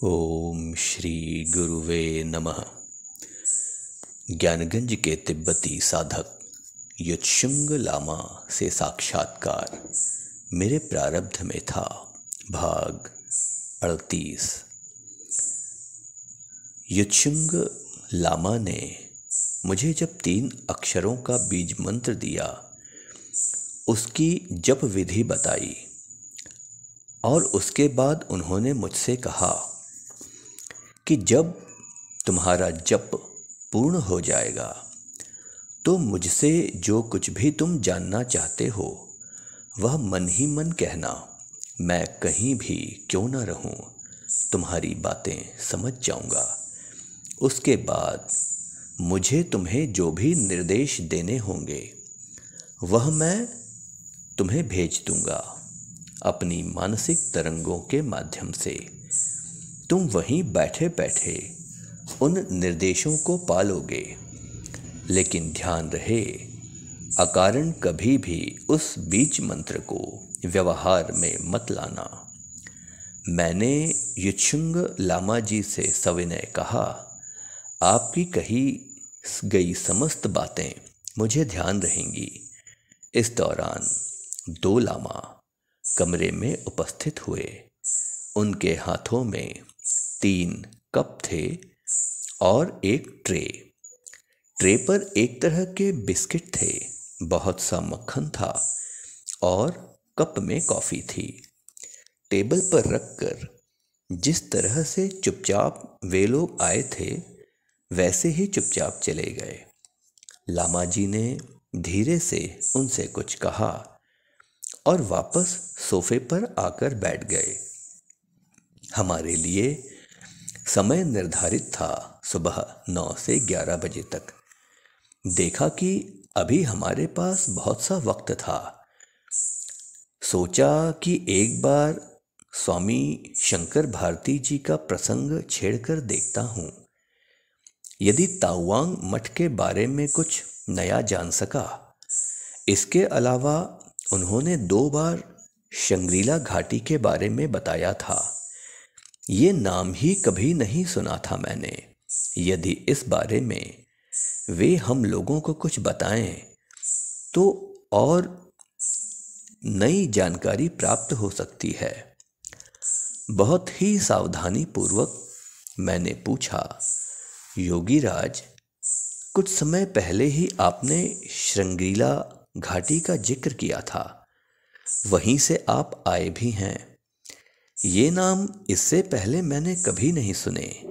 ओम श्री गुरुवे नमः। ज्ञानगंज के तिब्बती साधक युत्सुंग लामा से साक्षात्कार मेरे प्रारब्ध में था। भाग 38। युत्सुंग लामा ने मुझे जब 3 अक्षरों का बीज मंत्र दिया, उसकी जप विधि बताई और उसके बाद उन्होंने मुझसे कहा कि जब तुम्हारा जप पूर्ण हो जाएगा तो मुझसे जो कुछ भी तुम जानना चाहते हो वह मन ही मन कहना। मैं कहीं भी क्यों न रहूं, तुम्हारी बातें समझ जाऊंगा। उसके बाद मुझे तुम्हें जो भी निर्देश देने होंगे वह मैं तुम्हें भेज दूंगा अपनी मानसिक तरंगों के माध्यम से। तुम वहीं बैठे बैठे उन निर्देशों को पालोगे, लेकिन ध्यान रहे अकारण कभी भी उस बीज मंत्र को व्यवहार में मत लाना। मैंने युत्सुंग लामा जी से सविनय कहा, आपकी कही गई समस्त बातें मुझे ध्यान रहेंगी। इस दौरान 2 लामा कमरे में उपस्थित हुए। उनके हाथों में 3 कप थे और एक ट्रे। ट्रे पर एक तरह के बिस्किट थे, बहुत सा मक्खन था और कप में कॉफ़ी थी। टेबल पर रखकर जिस तरह से चुपचाप वे लोग आए थे वैसे ही चुपचाप चले गए। लामा जी ने धीरे से उनसे कुछ कहा और वापस सोफे पर आकर बैठ गए। हमारे लिए समय निर्धारित था सुबह 9 से 11 बजे तक। देखा कि अभी हमारे पास बहुत सा वक्त था। सोचा कि एक बार स्वामी शंकर भारती जी का प्रसंग छेड़कर देखता हूँ। यदि ताओवांग मठ के बारे में कुछ नया जान सका। इसके अलावा उन्होंने 2 बार शंग्रीला घाटी के बारे में बताया था। ये नाम ही कभी नहीं सुना था मैंने। यदि इस बारे में वे हम लोगों को कुछ बताएं तो और नई जानकारी प्राप्त हो सकती है। बहुत ही सावधानी पूर्वक मैंने पूछा, योगीराज, कुछ समय पहले ही आपने शंग्रीला घाटी का जिक्र किया था, वहीं से आप आए भी हैं। ये नाम इससे पहले मैंने कभी नहीं सुने।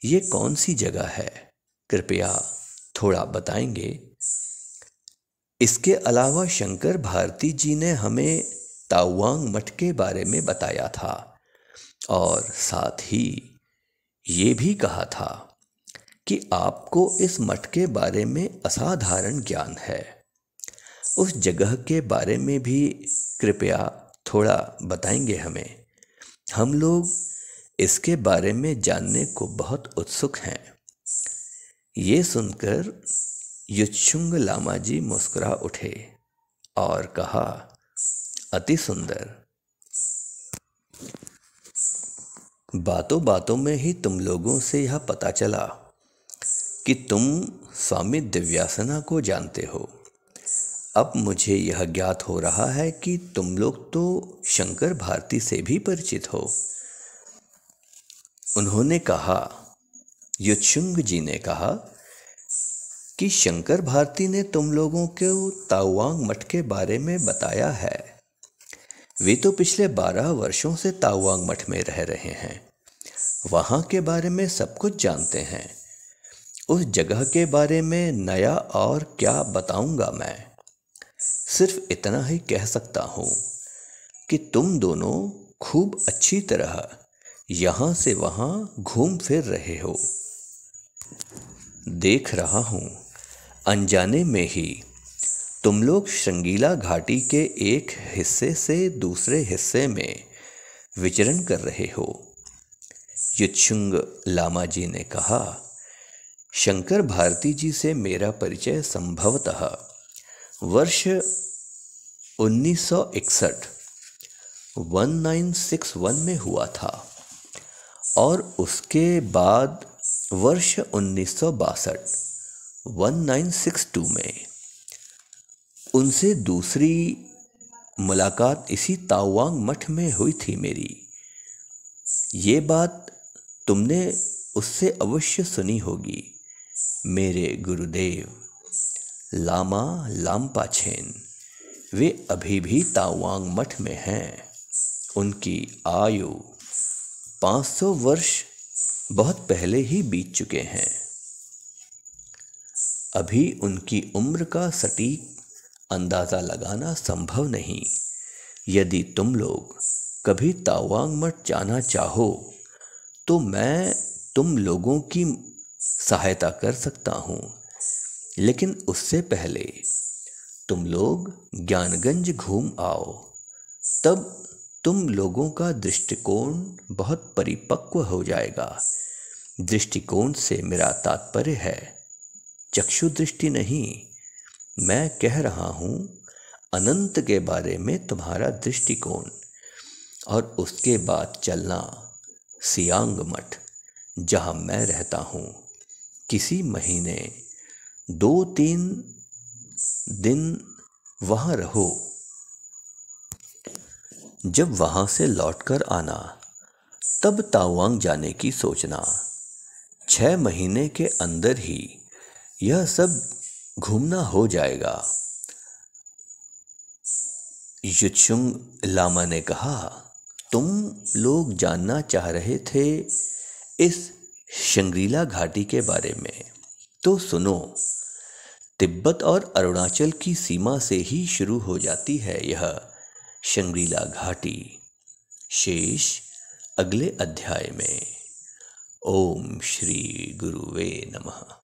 ये कौन सी जगह है, कृपया थोड़ा बताएंगे। इसके अलावा शंकर भारती जी ने हमें ताओवांग मठ के बारे में बताया था और साथ ही ये भी कहा था कि आपको इस मठ के बारे में असाधारण ज्ञान है। उस जगह के बारे में भी कृपया थोड़ा बताएंगे हमें। हम लोग इसके बारे में जानने को बहुत उत्सुक हैं। ये सुनकर युत्सुंग लामा जी मुस्कुरा उठे और कहा, अति सुंदर। बातों बातों में ही तुम लोगों से यह पता चला कि तुम स्वामी दिव्यासना को जानते हो। अब मुझे यह ज्ञात हो रहा है कि तुम लोग तो शंकर भारती से भी परिचित हो। उन्होंने कहा, युत्सुंग जी ने कहा कि शंकर भारती ने तुम लोगों को ताओवांग मठ के बारे में बताया है। वे तो पिछले 12 वर्षों से ताओवांग मठ में रह रहे हैं, वहाँ के बारे में सब कुछ जानते हैं। उस जगह के बारे में नया और क्या बताऊंगा मैं। सिर्फ इतना ही कह सकता हूँ कि तुम दोनों खूब अच्छी तरह यहाँ से वहाँ घूम फिर रहे हो। देख रहा हूँ अनजाने में ही तुम लोग शंगीला घाटी के एक हिस्से से दूसरे हिस्से में विचरण कर रहे हो। युत्सुंग लामा जी ने कहा, शंकर भारती जी से मेरा परिचय संभवतः वर्ष 1961 में हुआ था और उसके बाद वर्ष 1962 में उनसे दूसरी मुलाकात इसी ताओवांग मठ में हुई थी मेरी। ये बात तुमने उससे अवश्य सुनी होगी। मेरे गुरुदेव लामा लामपाछेन वे अभी भी ताओवांग मठ में हैं। उनकी आयु 500 वर्ष बहुत पहले ही बीत चुके हैं। अभी उनकी उम्र का सटीक अंदाज़ा लगाना संभव नहीं। यदि तुम लोग कभी ताओवांग मठ जाना चाहो तो मैं तुम लोगों की सहायता कर सकता हूँ, लेकिन उससे पहले तुम लोग ज्ञानगंज घूम आओ। तब तुम लोगों का दृष्टिकोण बहुत परिपक्व हो जाएगा। दृष्टिकोण से मेरा तात्पर्य है चक्षु दृष्टि नहीं। मैं कह रहा हूँ अनंत के बारे में तुम्हारा दृष्टिकोण। और उसके बाद चलना सियांग मठ, जहाँ मैं रहता हूँ। किसी महीने 2-3 दिन वहाँ रहो। जब वहाँ से लौटकर आना तब ताओवांग जाने की सोचना। 6 महीने के अंदर ही यह सब घूमना हो जाएगा। युत्सुंग लामा ने कहा, तुम लोग जानना चाह रहे थे इस शंग्रीला घाटी के बारे में, तो सुनो। तिब्बत और अरुणाचल की सीमा से ही शुरू हो जाती है यह शंग्रीला घाटी। शेष अगले अध्याय में। ओम श्री गुरुवे नमः।